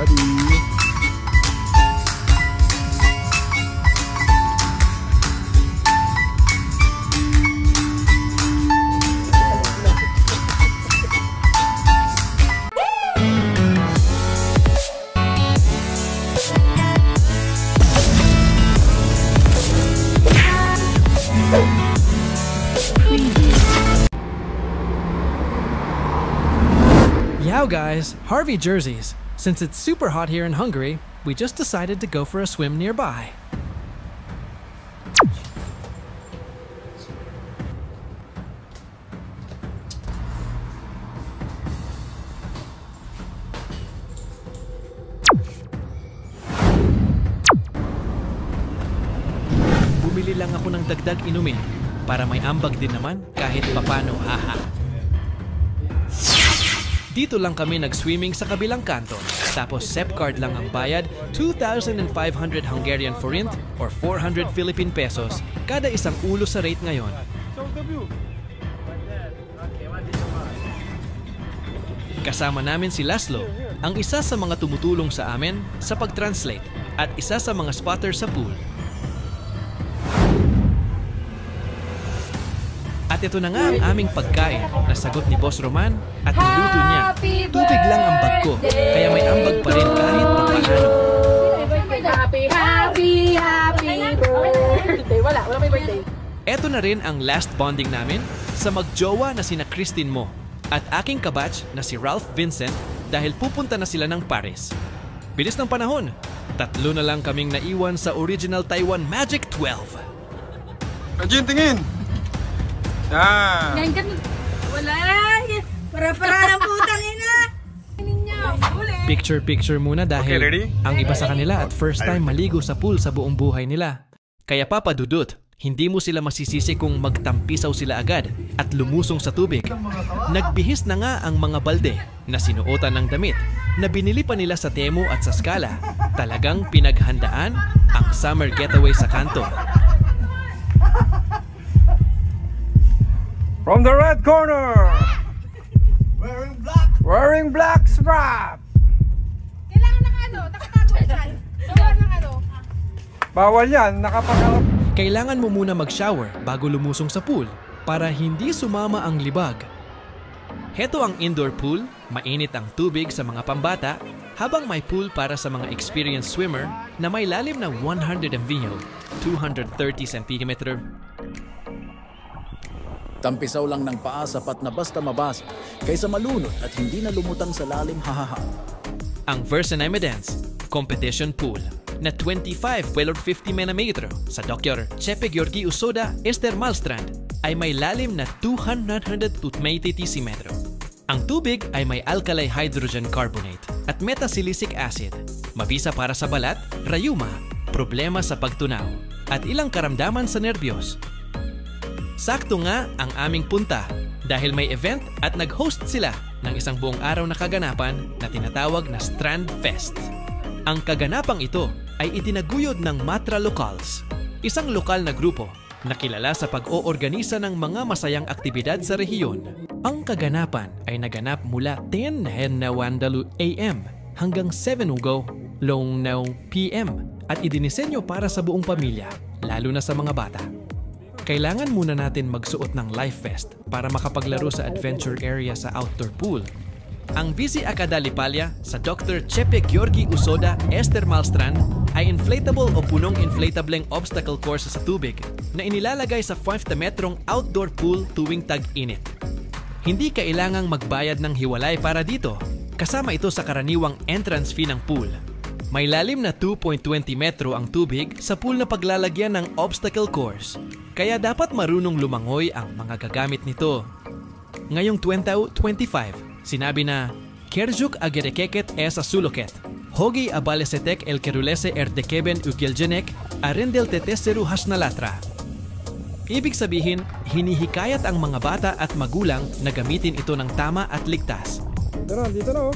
buddy. Yow guys, Harvey jerseys. Since it's super hot here in Hungary, we just decided to go for a swim nearby. Bumili lang ako ng dagdag inumin para may ambag din naman kahit papano, haha. Dito lang kami nag-swimming sa kabilang kanto. Tapos SEP card lang ang bayad, 2,500 Hungarian forint or 400 Philippine pesos kada isang ulo sa rate ngayon. Kasama namin si Laszlo, ang isa sa mga tumutulong sa amin sa pag-translate at isa sa mga spotter sa pool. At ito na nga ang aming pagkain na sagot ni Boss Roman at niluto niya. Tubig lang ang bag ko, kaya may ambag pa rin kahit papaano. Happy birthday. Wala may birthday. Ito na rin ang last bonding namin sa magjowa na sina Christine Mo at aking kabatch na si Ralph Vincent dahil pupunta na sila ng Paris. Bilis ng panahon, 3 na lang kaming naiwan sa original Taiwan Magic 12. Ajin, tingin! Yan ka. Wala. Para-para ng putang ina. Picture muna dahil ang iba sa kanila at first time maligo sa pool sa buong buhay nila. Kaya papadudot, hindi mo sila masisisi kung magtampisaw sila agad at lumusong sa tubig. Nagbihis na nga ang mga balde na sinuotan ng damit na binili pa nila sa Temu at sa Scala. Talagang pinaghandaan ang summer getaway sa kanto. From the red corner! Wearing black strap! Kailangan nakatago dyan. Bawal yan, nakapakalap. Kailangan mo muna mag-shower bago lumusong sa pool para hindi sumama ang libag. Heto ang indoor pool, mainit ang tubig sa mga pambata, habang may pool para sa mga experienced swimmer na may lalim na 100 mv, 230 cm. Tampisaw lang ng paa sapat na basta mabasa kaysa malunod at hindi na lumutang sa lalim, hahaha. Ang Versenimedance Competition Pool na 25 welor 50 metro sa Dr. Chepe Georgi Usoda, Ester Malstrand ay may lalim na 200 cm. Ang tubig ay may alkali hydrogen carbonate at metasilicic acid, mabisa para sa balat, rayuma, problema sa pagtunaw, at ilang karamdaman sa nerbiyos. Sakto nga ang aming punta dahil may event at nag-host sila ng isang buong araw na kaganapan na tinatawag na Strand Fest. Ang kaganapang ito ay itinaguyod ng Matra Locals, isang lokal na grupo na kilala sa pag-oorganisa ng mga masayang aktibidad sa rehiyon. Ang kaganapan ay naganap mula 10:00 AM hanggang 7:00 PM at idinisenyo para sa buong pamilya, lalo na sa mga bata. Kailangan muna natin magsuot ng life vest para makapaglaro sa adventure area sa outdoor pool. Ang Bici Akadalipalya sa Dr. Chepe Georgi Usoda, Ester Malstrand ay inflatable o punong inflatableng obstacle course sa tubig na inilalagay sa 5 metrong outdoor pool tuwing tag-init. Hindi kailangang magbayad ng hiwalay para dito, kasama ito sa karaniwang entrance fee ng pool. May lalim na 2.20 metro ang tubig sa pool na paglalagyan ng obstacle course, kaya dapat marunong lumangoy ang mga gagamit nito. Ngayong 2025, sinabi na, Kerjuk agerekeket esa suloket, hogi abalesetek el kerulese erdekeben ugeljenek, arendel teteseru hasnalatra. Ibig sabihin, hinihikayat ang mga bata at magulang na gamitin ito ng tama at ligtas. Dito na oh.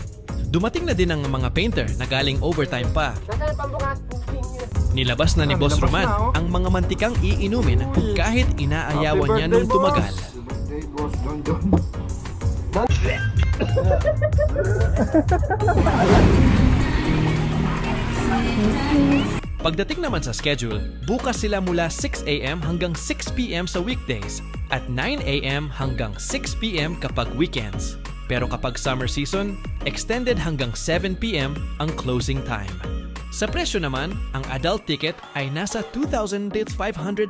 Dumating na din ang mga painter na galing overtime pa. Nilabas na ni Boss Roman ang mga mantikang iinumin kahit inaayawan niya nung tumagal. Pagdating naman sa schedule, bukas sila mula 6 a.m. hanggang 6 p.m. sa weekdays at 9 a.m. hanggang 6 p.m. kapag weekends. Pero kapag summer season, extended hanggang 7 p.m. ang closing time. Sa presyo naman, ang adult ticket ay nasa 2,500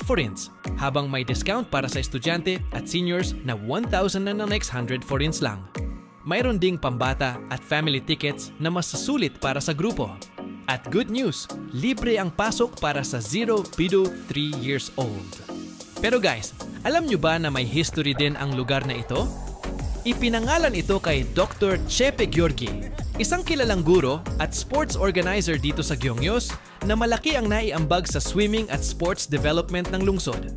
forints, habang may discount para sa estudyante at seniors na 1,600 forints lang. Mayroon ding pambata at family tickets na mas sulit para sa grupo. At good news, libre ang pasok para sa 0 to 3 years old. Pero guys, alam nyo ba na may history din ang lugar na ito? Ipinangalan ito kay Dr. Chepe Gheorghe, isang kilalang guro at sports organizer dito sa Gyeongnyos na malaki ang naiambag sa swimming at sports development ng lungsod.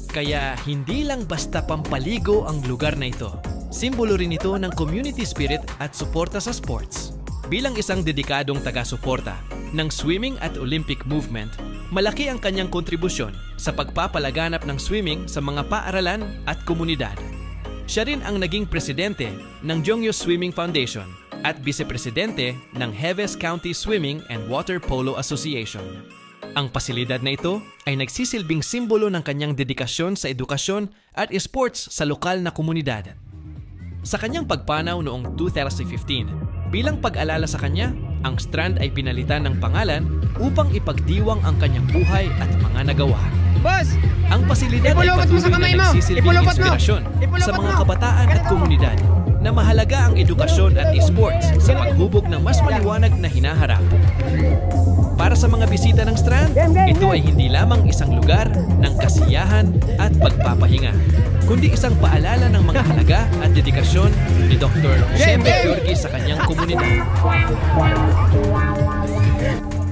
Kaya hindi lang basta pampaligo ang lugar na ito. Simbolo rin ito ng community spirit at suporta sa sports. Bilang isang dedikadong taga-suporta ng swimming at Olympic movement, malaki ang kanyang kontribusyon sa pagpapalaganap ng swimming sa mga paaralan at komunidad. Siya rin ang naging presidente ng Gyeongnyos Swimming Foundation at vice-presidente ng Heves County Swimming and Water Polo Association. Ang pasilidad na ito ay nagsisilbing simbolo ng kanyang dedikasyon sa edukasyon at sports sa lokal na komunidad. Sa kanyang pagpanaw noong 2015, bilang pag-alala sa kanya, ang Strand ay pinalitan ng pangalan upang ipagdiwang ang kanyang buhay at mga nagawa. Boss! Ang pasilidad ay patuloy na nagsisilbing inspirasyon sa mga kabataan at komunidad na mahalaga ang edukasyon at esports sa paghubog ng mas maliwanag na hinaharap. Para sa mga bisita ng Strand, ito ay hindi lamang isang lugar ng kasiyahan at pagpapahinga, kundi isang paalala ng mga halaga at dedikasyon ni Dr. Chepe Gheorghe sa kanyang komunidad.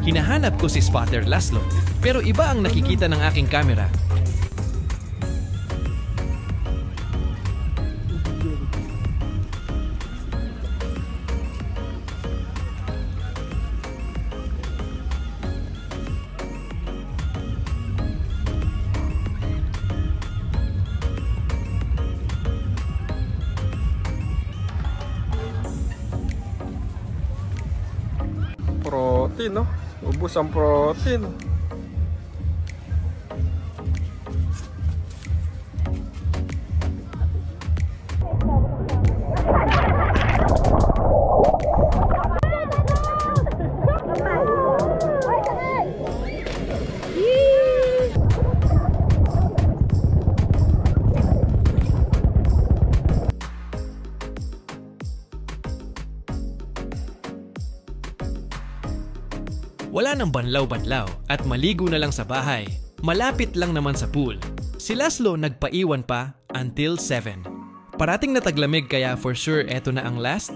Hinahanap ko si Spotter Laszlo, pero iba ang nakikita ng aking kamera. Protein, no? Ubus ang protein. Wala nang banlaw-banlaw at maligo na lang sa bahay. Malapit lang naman sa pool. Si Laszlo nagpaiwan pa until 7. Parating na taglamig kaya for sure eto na ang last.